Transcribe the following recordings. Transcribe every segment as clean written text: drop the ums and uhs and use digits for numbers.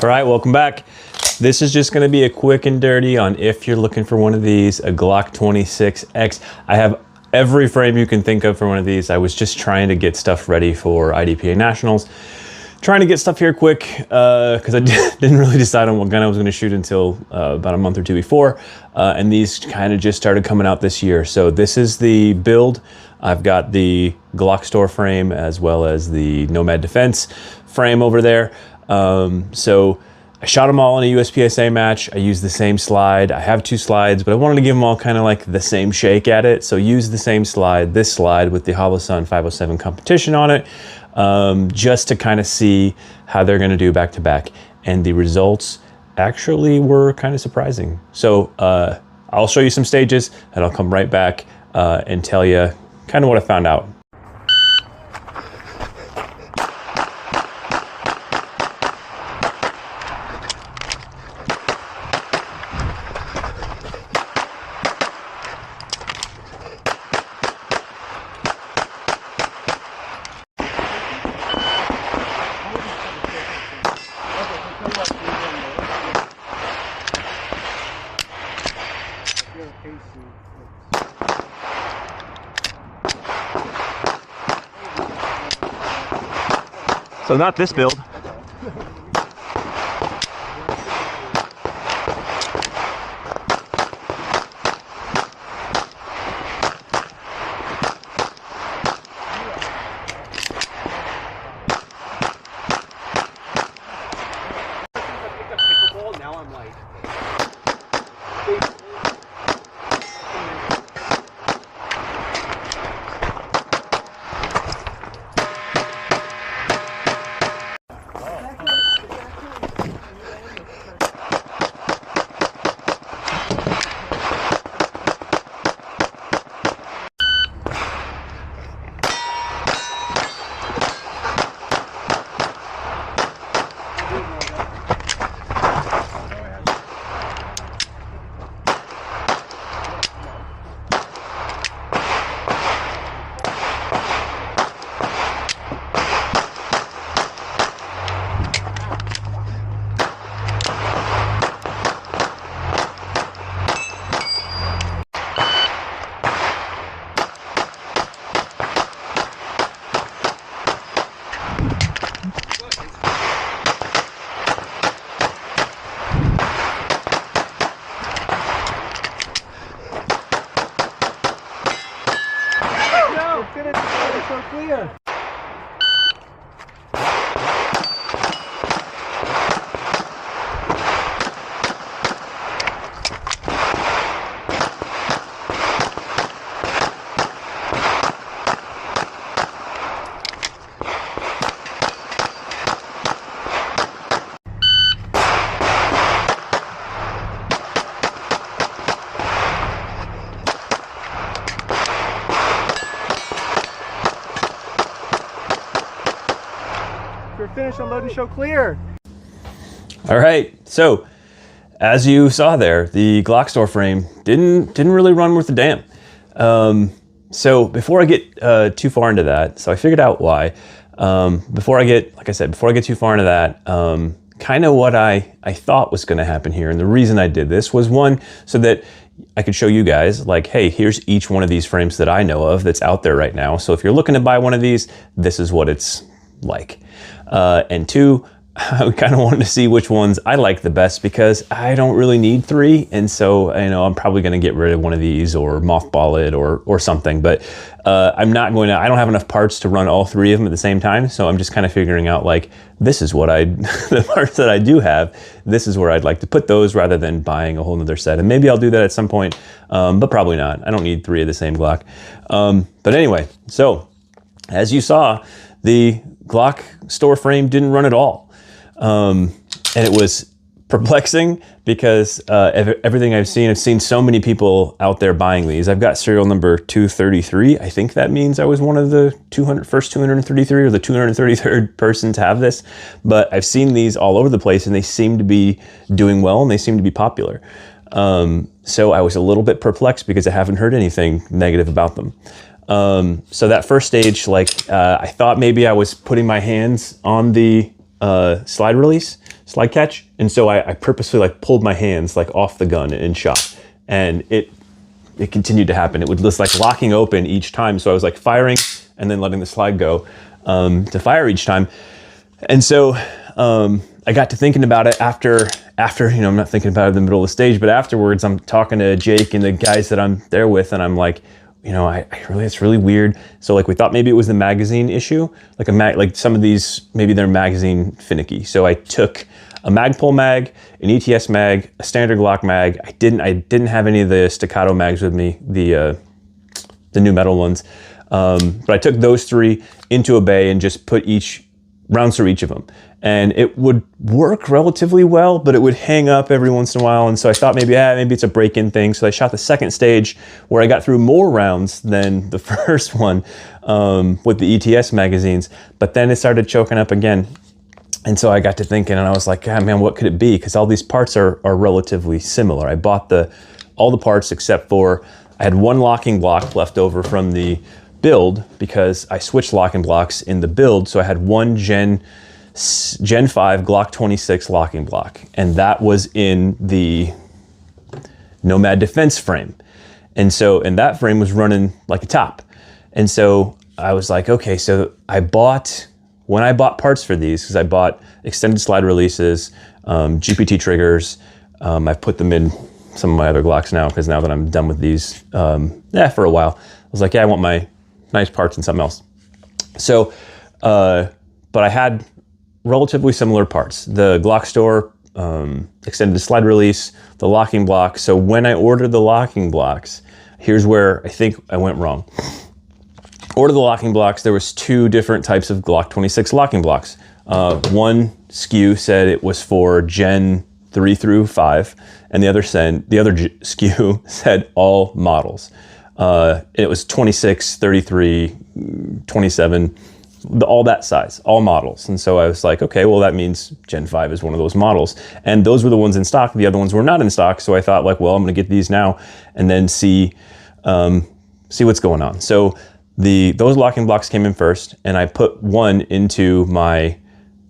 All right, welcome back. This is just gonna be a quick and dirty on if you're looking for one of these, a Glock 26X. I have every frame you can think of for one of these. I was just trying to get stuff ready for IDPA Nationals. Trying to get stuff here quick because I didn't really decide on what gun I was gonna shoot until about a month or two before. And these kind of just started coming out this year. So this is the build. I've got the Glock Store frame as well as the Nomad Defense frame over there. So I shot them all in a USPSA match. I used the same slide. I have two slides, but I wanted to give them all kind of like the same shake at it. So use the same slide, this slide with the Holosun 507 competition on it, just to kind of see how they're gonna do back to back. And the results actually were kind of surprising. So I'll show you some stages and I'll come right back and tell you kind of what I found out. So not this build. Now I'm like so clear. Finish, unload and show clear. All right, so as you saw there, the Glock Store frame didn't really run worth a damn. So before I get too far into that, so I figured out why. Before I get too far into that, kind of what I thought was going to happen here, and the reason I did this was one, so that I could show you guys like, hey, here's each one of these frames that I know of that's out there right now. So if you're looking to buy one of these, this is what it's like. And two, I kind of wanted to see which ones I like the best because I don't really need three. And so, you know, I'm probably going to get rid of one of these or mothball it or something, but I don't have enough parts to run all three of them at the same time. So I'm just kind of figuring out like, this is what the parts that I do have, this is where I'd like to put those rather than buying a whole nother set. And maybe I'll do that at some point, but probably not. I don't need three of the same Glock. But anyway, so as you saw, the Glock Store frame didn't run at all. And it was perplexing because everything I've seen so many people out there buying these. I've got serial number 233. I think that means I was one of the first 233 or the 233rd person to have this. But I've seen these all over the place and they seem to be doing well and they seem to be popular. So I was a little bit perplexed because I haven't heard anything negative about them. So that first stage, like I thought maybe I was putting my hands on the slide release. slide catch. And so I purposely like pulled my hands like off the gun and shot. And it continued to happen. It would just like locking open each time. So I was like firing and then letting the slide go to fire each time. And so I got to thinking about it after, you know, I'm not thinking about it in the middle of the stage, but afterwards I'm talking to Jake and the guys that I'm there with, and I'm like, you know, it's really weird. So like we thought maybe it was the magazine issue, like like some of these, maybe they're magazine finicky. So I took a Magpul mag, an ETS mag, a standard Glock mag. I didn't have any of the staccato mags with me, the new metal ones. But I took those 3 into a bay and just put rounds through each of them. And it would work relatively well, but it would hang up every once in a while. And so I thought maybe it's a break-in thing. So I shot the second stage where I got through more rounds than the first one with the ETS magazines, but then it started choking up again. And so I got to thinking, and I was like, God, man, what could it be? Because all these parts are relatively similar. I bought all the parts except for, I had one locking block left over from the build because I switched locking blocks in the build. So I had one Gen 5 Glock 26 locking block, and that was in the Nomad Defense Frame. And that frame was running like a top. And so I was like, okay, so when I bought parts for these, because I bought extended slide releases, GPT triggers, I've put them in some of my other Glocks now, because now that I'm done with these, for a while, I was like, yeah, I want my nice parts in something else. So, but I had relatively similar parts. The Glock Store, extended slide release, the locking block. So when I ordered the locking blocks, here's where I think I went wrong. Ordered the locking blocks, there was 2 different types of Glock 26 locking blocks. One SKU said it was for Gen 3 through 5, and the other SKU said all models. It was 26, 33, 27, all that size, all models. And so I was like, okay, well, that means Gen 5 is one of those models. And those were the ones in stock. The other ones were not in stock. So I thought like, well, I'm going to get these now and then see what's going on. So those locking blocks came in first, and I put one into my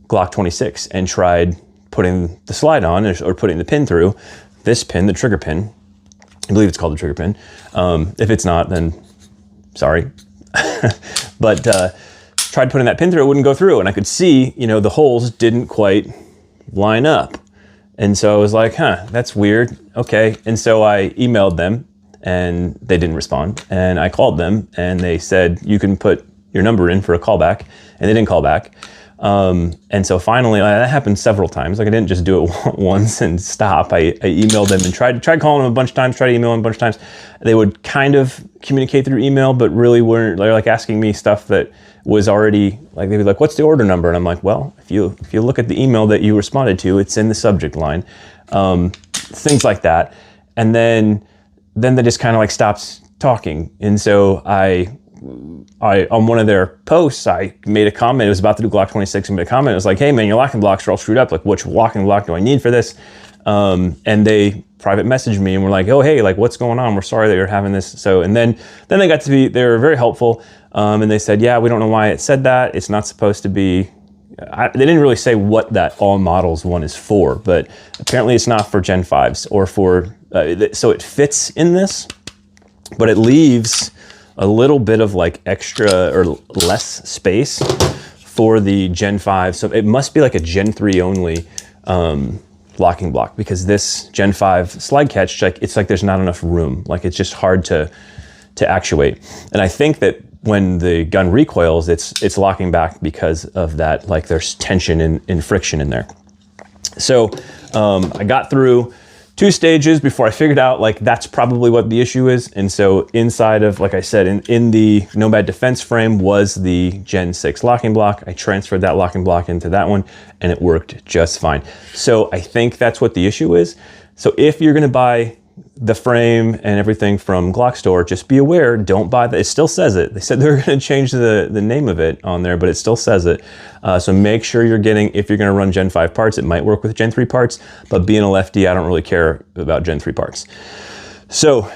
Glock 26 and tried putting the slide on or putting the pin through. This pin, the trigger pin, I believe it's called the trigger pin. If it's not, then sorry. But tried putting that pin through, it wouldn't go through. And I could see, you know, the holes didn't quite line up. And so I was like, that's weird. Okay. And so I emailed them and they didn't respond. And I called them and they said, you can put your number in for a callback. And they didn't call back. And so finally, that happened several times. Like I didn't just do it once and stop. I emailed them and tried calling them a bunch of times, tried to email them a bunch of times. They would kind of communicate through email, but really weren't. They're like asking me stuff that was already like, they'd be like, what's the order number? And I'm like, well, if you look at the email that you responded to, it's in the subject line, things like that. And then they just kind of like stopped talking. And so I on one of their posts, I made a comment. It was about to do Glock 26 and made a comment. It was like, hey man, your locking blocks are all screwed up. Like, which locking block do I need for this? And they private messaged me and were like, oh, hey, like what's going on? We're sorry that you're having this. So, and then they were very helpful. And they said, yeah, we don't know why it said that. It's not supposed to be, they didn't really say what that all models one is for, but apparently it's not for Gen 5s or for, so it fits in this, but it leaves a little bit of like extra or less space for the Gen 5. So it must be like a Gen 3 only locking block, because this Gen 5 slide catch, like it's like there's not enough room. Like it's just hard to actuate. And I think that when the gun recoils, it's locking back because of that. Like there's tension and friction in there. So I got through 2 stages before I figured out like that's probably what the issue is. And so inside of, like I said, in the Nomad Defense Frame was the Gen 6 locking block. I transferred that locking block into that one and it worked just fine. So I think that's what the issue is. So if you're gonna buy the frame and everything from Glock Store, just be aware, don't buy that. It still says it. They said they're gonna change the name of it on there, but it still says it. So make sure you're getting, if you're gonna run Gen 5 parts, it might work with Gen 3 parts, but being a lefty, I don't really care about Gen 3 parts. So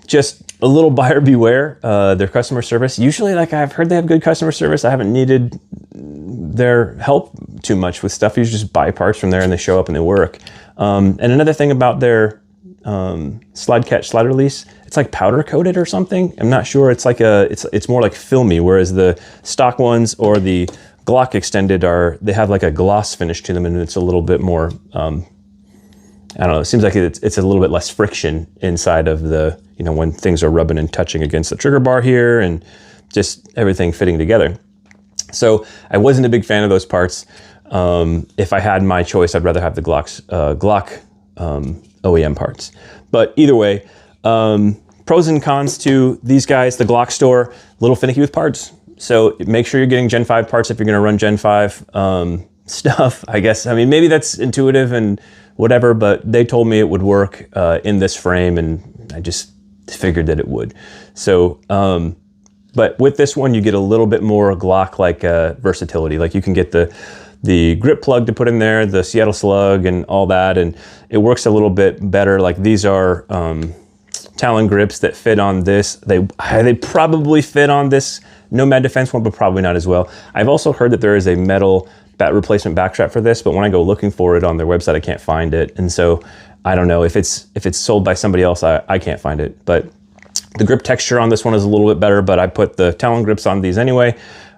just a little buyer beware. Their customer service, usually like I've heard they have good customer service. I haven't needed their help too much with stuff. You just buy parts from there and they show up and they work. And another thing about their slide catch, slide release, it's like powder coated or something. I'm not sure. It's like it's more like filmy, whereas the stock ones or the Glock extended they have like a gloss finish to them, and it's a little bit more, I don't know, it seems like it's a little bit less friction inside of the, you know, when things are rubbing and touching against the trigger bar here and just everything fitting together. So I wasn't a big fan of those parts. If I had my choice, I'd rather have the Glock OEM parts. But either way, pros and cons to these guys. The Glock Store, a little finicky with parts. So make sure you're getting Gen 5 parts if you're gonna run Gen 5 stuff, I guess. I mean, maybe that's intuitive and whatever, but they told me it would work in this frame, and I just figured that it would. So, but with this one, you get a little bit more Glock-like versatility. Like you can get the grip plug to put in there, the Seattle Slug and all that, and it works a little bit better. Like these are Talon grips that fit on this. They probably fit on this Nomad Defense one, but probably not as well. I've also heard that there is a metal replacement backstrap for this, but when I go looking for it on their website, I can't find it. And so I don't know if it's sold by somebody else, I can't find it. But the grip texture on this one is a little bit better, but I put the Talon grips on these anyway.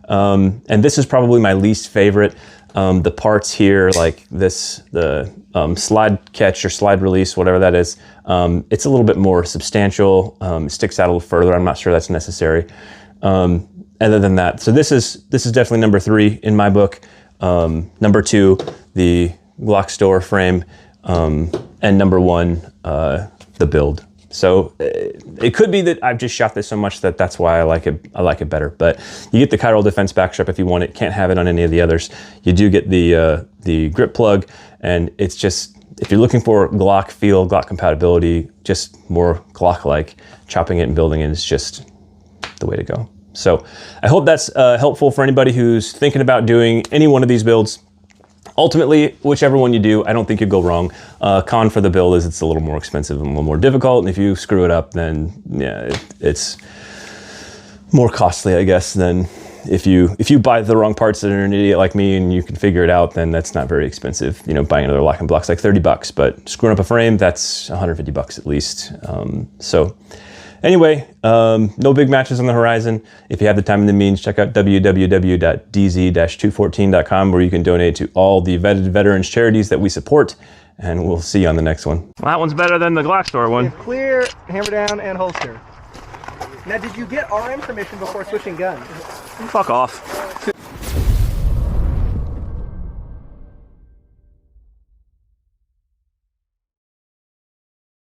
And this is probably my least favorite. The parts here, like this, the slide catch or slide release, whatever that is, it's a little bit more substantial. It sticks out a little further. I'm not sure that's necessary. Other than that, so this is definitely number 3 in my book. Number 2, the Glock Store frame, and number 1, the build. So it could be that I've just shot this so much that that's why I like it better. But you get the chiral defense backstrap if you want it. Can't have it on any of the others. You do get the grip plug, and it's just, if you're looking for Glock feel, Glock compatibility, just more Glock-like, chopping it and building it is just the way to go. So I hope that's helpful for anybody who's thinking about doing any one of these builds. Ultimately, whichever one you do, I don't think you'd go wrong. Con for the build is it's a little more expensive and a little more difficult, and if you screw it up, then yeah, it's more costly, I guess, than if you buy the wrong parts and are an idiot like me and you can figure it out, then that's not very expensive. You know, buying another lock and block's like 30 bucks, but screwing up a frame, that's 150 bucks at least. So anyway, no big matches on the horizon. If you have the time and the means, check out www.dz-214.com, where you can donate to all the vetted veterans charities that we support, and we'll see you on the next one. Well, that one's better than the Glock Store one. It's clear, hammer down, and holster. Now, did you get RM permission before switching guns? Fuck off.